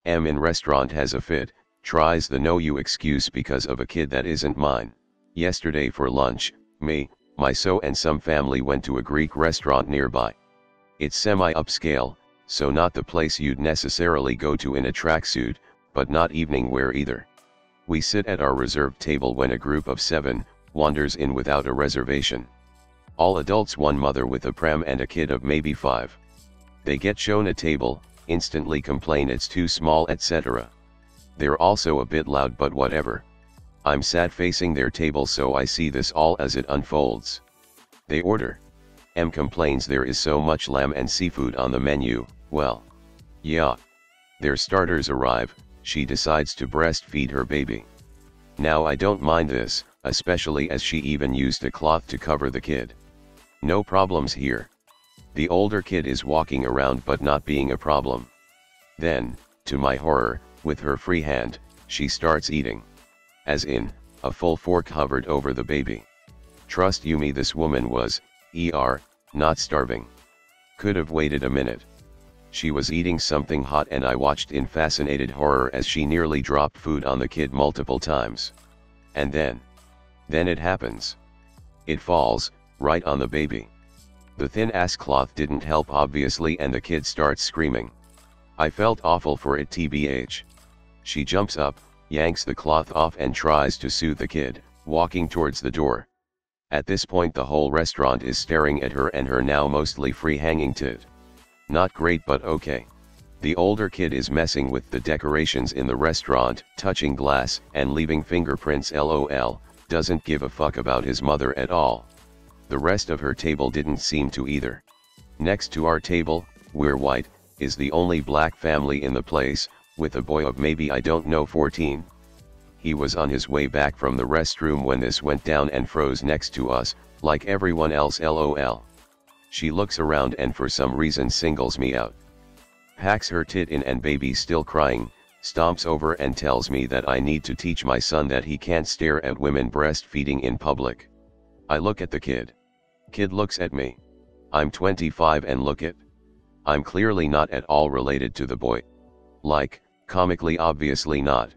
M in restaurant has a fit, tries the no you excuse because of a kid that isn't mine. Yesterday for lunch, me, my so and some family went to a Greek restaurant nearby. It's semi-upscale, so not the place you'd necessarily go to in a tracksuit, but not evening wear either. We sit at our reserved table when a group of 7 wanders in without a reservation. All adults, one mother with a pram and a kid of maybe 5. They get shown a table, instantly complain it's too small, etc. They're also a bit loud, but whatever. I'm sat facing their table, so I see this all as it unfolds. They order. M complains there is so much lamb and seafood on the menu. Well, yeah. Their starters arrive, she decides to breastfeed her baby. Now I don't mind this, especially as she even used a cloth to cover the kid. No problems here. The older kid is walking around but not being a problem. Then, to my horror, with her free hand, she starts eating. As in, a full fork hovered over the baby. Trust you me, this woman was, not starving. Could have waited a minute. She was eating something hot and I watched in fascinated horror as she nearly dropped food on the kid multiple times. And then it happens. It falls, right on the baby. The thin ass cloth didn't help obviously, and the kid starts screaming. I felt awful for it tbh. She jumps up, yanks the cloth off and tries to soothe the kid, walking towards the door. At this point the whole restaurant is staring at her and her now mostly free hanging tit. Not great, but okay. The older kid is messing with the decorations in the restaurant, touching glass and leaving fingerprints, lol, doesn't give a fuck about his mother at all. The rest of her table didn't seem to either. Next to our table, we're white, is the only black family in the place, with a boy of maybe 14. He was on his way back from the restroom when this went down and froze next to us, like everyone else, lol. She looks around and for some reason singles me out. Packs her tit in and baby still crying, stomps over and tells me that I need to teach my son that he can't stare at women breastfeeding in public. I look at the kid. Kid looks at me. I'm 25 and look at. I'm clearly not at all related to the boy. Like, comically obviously not.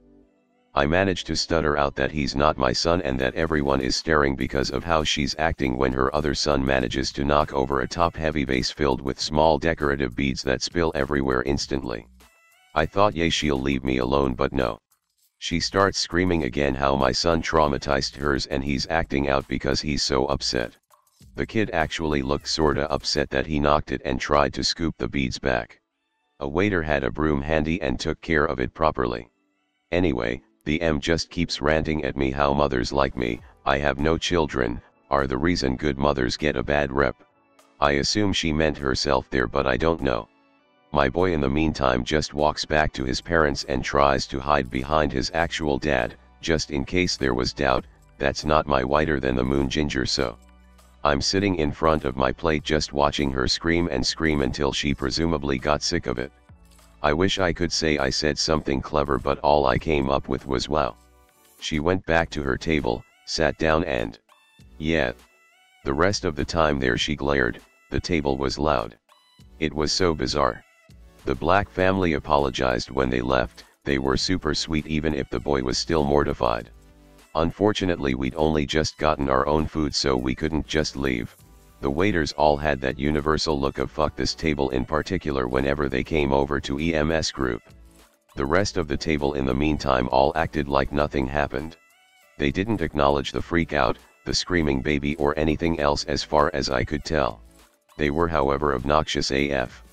I manage to stutter out that he's not my son and that everyone is staring because of how she's acting when her other son manages to knock over a top-heavy vase filled with small decorative beads that spill everywhere instantly. I thought she'll leave me alone, but no. She starts screaming again how my son traumatized hers and he's acting out because he's so upset. The kid actually looked sorta upset that he knocked it and tried to scoop the beads back. A waiter had a broom handy and took care of it properly. Anyway, the M just keeps ranting at me how mothers like me, I have no children, are the reason good mothers get a bad rep. I assume she meant herself there, but I don't know. My boy in the meantime just walks back to his parents and tries to hide behind his actual dad, just in case there was doubt, that's not my whiter than the moon ginger. So I'm sitting in front of my plate just watching her scream and scream until she presumably got sick of it. I wish I could say I said something clever, but all I came up with was wow. She went back to her table, sat down and yeah. The rest of the time there she glared, the table was loud. It was so bizarre. The black family apologized when they left, they were super sweet even if the boy was still mortified. Unfortunately we'd only just gotten our own food so we couldn't just leave. The waiters all had that universal look of fuck this table in particular whenever they came over to EMS group. The rest of the table in the meantime all acted like nothing happened. They didn't acknowledge the freak out, the screaming baby or anything else as far as I could tell. They were however obnoxious AF.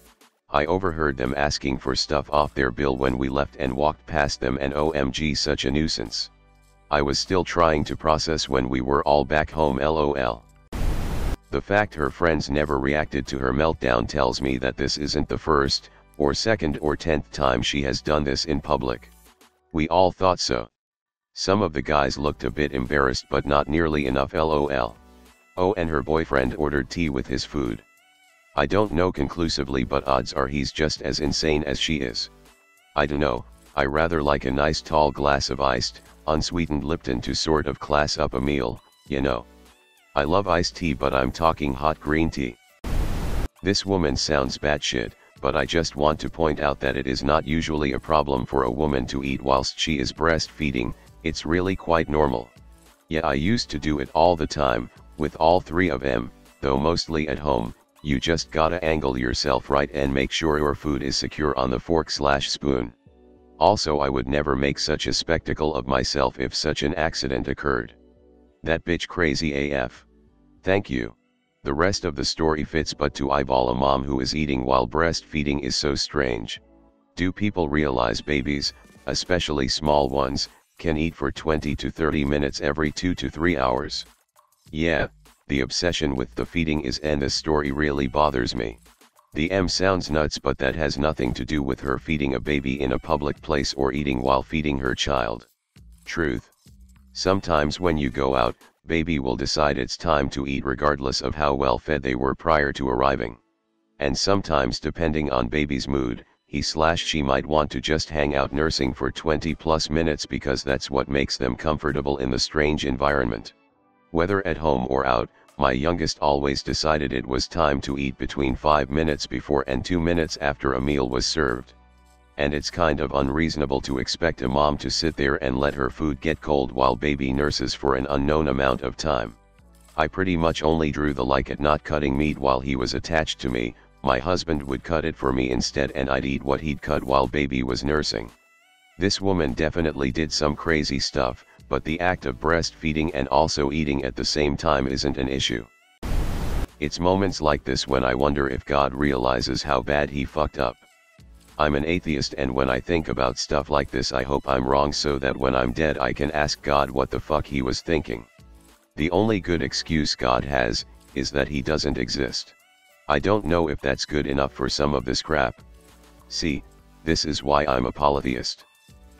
I overheard them asking for stuff off their bill when we left and walked past them, and OMG such a nuisance. I was still trying to process when we were all back home, lol. The fact her friends never reacted to her meltdown tells me that this isn't the first, or second or 10th time she has done this in public. We all thought so. Some of the guys looked a bit embarrassed but not nearly enough, lol. Oh, and her boyfriend ordered tea with his food. I don't know conclusively, but odds are he's just as insane as she is. I dunno, I rather like a nice tall glass of iced, unsweetened Lipton to sort of class up a meal, you know. I love iced tea, but I'm talking hot green tea. This woman sounds batshit, but I just want to point out that it is not usually a problem for a woman to eat whilst she is breastfeeding. It's really quite normal. Yeah, I used to do it all the time, with all three of them, though mostly at home. You just gotta angle yourself right and make sure your food is secure on the fork/spoon. Also, I would never make such a spectacle of myself if such an accident occurred. That bitch crazy AF. Thank you. The rest of the story fits, but to eyeball a mom who is eating while breastfeeding is so strange. Do people realize babies, especially small ones, can eat for 20 to 30 minutes every 2 to 3 hours? Yeah, the obsession with the feeding is, and this story really bothers me. The M sounds nuts, but that has nothing to do with her feeding a baby in a public place or eating while feeding her child. Truth. Sometimes when you go out, baby will decide it's time to eat regardless of how well fed they were prior to arriving. And sometimes, depending on baby's mood, he/she might want to just hang out nursing for 20 plus minutes because that's what makes them comfortable in the strange environment. Whether at home or out, my youngest always decided it was time to eat between 5 minutes before and 2 minutes after a meal was served. And it's kind of unreasonable to expect a mom to sit there and let her food get cold while baby nurses for an unknown amount of time. I pretty much only drew the like at not cutting meat while he was attached to me. My husband would cut it for me instead, and I'd eat what he'd cut while baby was nursing. This woman definitely did some crazy stuff, but the act of breastfeeding and also eating at the same time isn't an issue. It's moments like this when I wonder if God realizes how bad he fucked up. I'm an atheist, and when I think about stuff like this I hope I'm wrong so that when I'm dead I can ask God what the fuck he was thinking. The only good excuse God has, is that he doesn't exist. I don't know if that's good enough for some of this crap. See, this is why I'm a polytheist.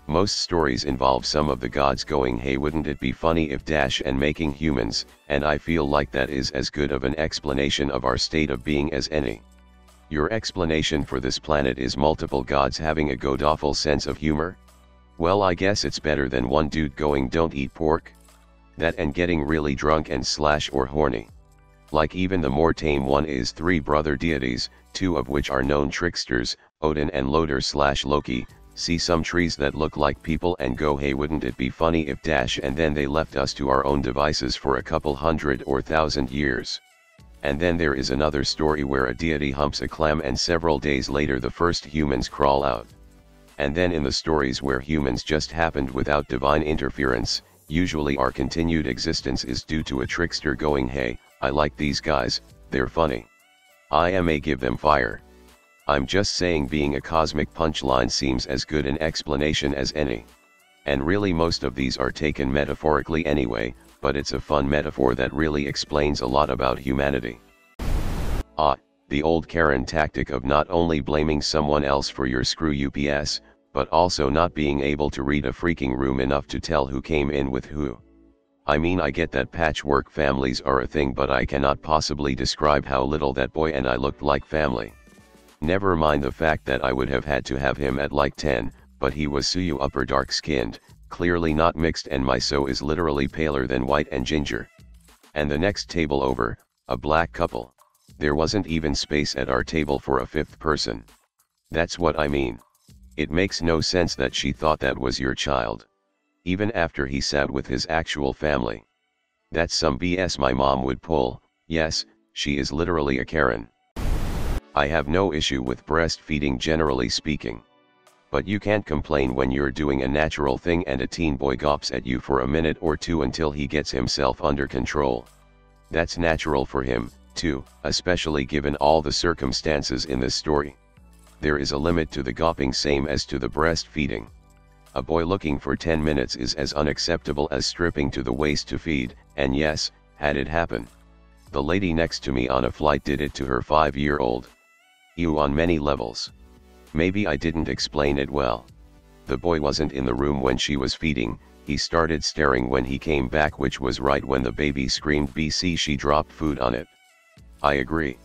Most stories involve some of the gods going, hey, wouldn't it be funny if and making humans, and I feel like that is as good of an explanation of our state of being as any. Your explanation for this planet is multiple gods having a god-awful sense of humor? Well, I guess it's better than one dude going, don't eat pork. That and getting really drunk and/or horny. Like, even the more tame one is 3 brother deities, 2 of which are known tricksters, Odin and Loder/Loki, see some trees that look like people and go, hey, wouldn't it be funny if and then they left us to our own devices for a couple hundred or thousand years. And then there is another story where a deity humps a clam and several days later the first humans crawl out. And then in the stories where humans just happened without divine interference, usually our continued existence is due to a trickster going, hey, I like these guys, they're funny. I may give them fire. I'm just saying, being a cosmic punchline seems as good an explanation as any. And really most of these are taken metaphorically anyway, but it's a fun metaphor that really explains a lot about humanity. The old Karen tactic of not only blaming someone else for your screw ups, but also not being able to read a freaking room enough to tell who came in with who. I mean, I get that patchwork families are a thing, but I cannot possibly describe how little that boy and I looked like family. Never mind the fact that I would have had to have him at like 10, but he was Suyu upper dark-skinned, clearly not mixed, and my so is literally paler than white and ginger. And the next table over, a black couple. There wasn't even space at our table for a 5th person. That's what I mean. It makes no sense that she thought that was your child. Even after he sat with his actual family. That's some BS my mom would pull. Yes, she is literally a Karen. I have no issue with breastfeeding generally speaking. But you can't complain when you're doing a natural thing and a teen boy gops at you for a minute or two until he gets himself under control. That's natural for him, too, especially given all the circumstances in this story. There is a limit to the gopping, same as to the breastfeeding. A boy looking for 10 minutes is as unacceptable as stripping to the waist to feed, and yes, had it happen. The lady next to me on a flight did it to her 5-year-old. Ew, on many levels. Maybe I didn't explain it well. The boy wasn't in the room when she was feeding, he started staring when he came back, which was right when the baby screamed BC she dropped food on it. I agree.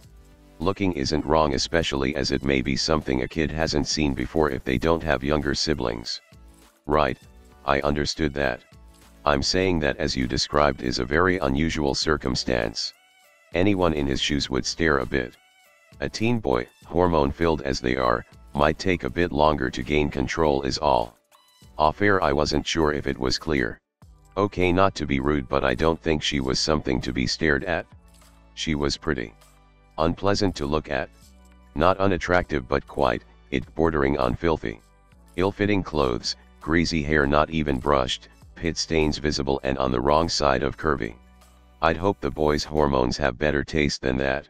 Looking isn't wrong, especially as it may be something a kid hasn't seen before if they don't have younger siblings. Right, I understood that. I'm saying that as you described is a very unusual circumstance. Anyone in his shoes would stare a bit. A teen boy, hormone-filled as they are, might take a bit longer to gain control is all. Off air I wasn't sure if it was clear. Okay, not to be rude, but I don't think she was something to be stared at. She was pretty. Unpleasant to look at. Not unattractive but quite, it bordering on filthy. Ill-fitting clothes, greasy hair not even brushed, pit stains visible and on the wrong side of curvy. I'd hope the boy's hormones have better taste than that.